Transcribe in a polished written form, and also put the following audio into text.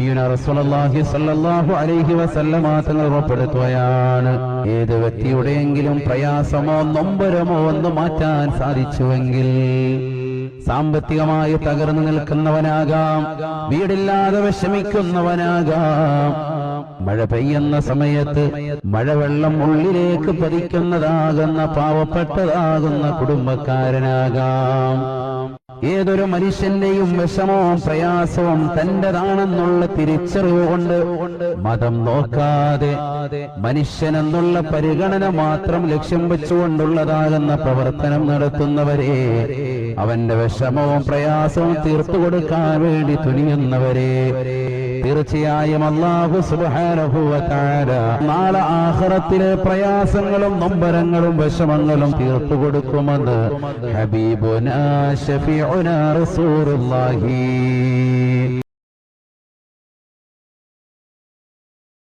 നബിയുനാ റസൂലുള്ളാഹി സ്വല്ലല്ലാഹു അലൈഹി വസല്ലമ തങ്ങൾ ഉറപ്പെടുത്തുകയാണ്, ഏത് വ്യക്തിയുടെയെങ്കിലും പ്രയാസമോ നൊമ്പരമോ ഒന്ന് മാറ്റാൻ സാധിച്ചുവെങ്കിൽ, സാമ്പത്തികമായി തകർന്നു നിൽക്കുന്നവനാകാം, വീടില്ലാതെ വിഷമിക്കുന്നവനാകാം, മഴ പെയ്യുന്ന സമയത്ത് മഴവെള്ളം ഉള്ളിലേക്ക് പതിക്കുന്നതാകുന്ന പാവപ്പെട്ടതാകുന്ന കുടുംബക്കാരനാകാം, ഏതൊരു മനുഷ്യന്റെയും വിഷമവും പ്രയാസവും തന്റേതാണെന്നുള്ള തിരിച്ചറിവ് കൊണ്ട് മതം നോക്കാതെ മനുഷ്യനെന്നുള്ള പരിഗണന മാത്രം ലക്ഷ്യം വെച്ചുകൊണ്ടുള്ളതാകുന്ന പ്രവർത്തനം നടത്തുന്നവരെ, അവന്റെ വിഷമവും പ്രയാസവും തീർത്തു കൊടുക്കാൻ വേണ്ടി തുനിയുന്നവരെ തീർച്ചയായും അല്ലാഹു സുബ്ഹാനഹു വ തആല നാളെ ആഖിറത്തിലെ പ്രയാസങ്ങളും നൊമ്പരങ്ങളും വിഷമങ്ങളും തീർത്തു കൊടുക്കുമെന്ന് ഹബീബുനാ ശഫീഉനാ റസൂലുള്ളാഹി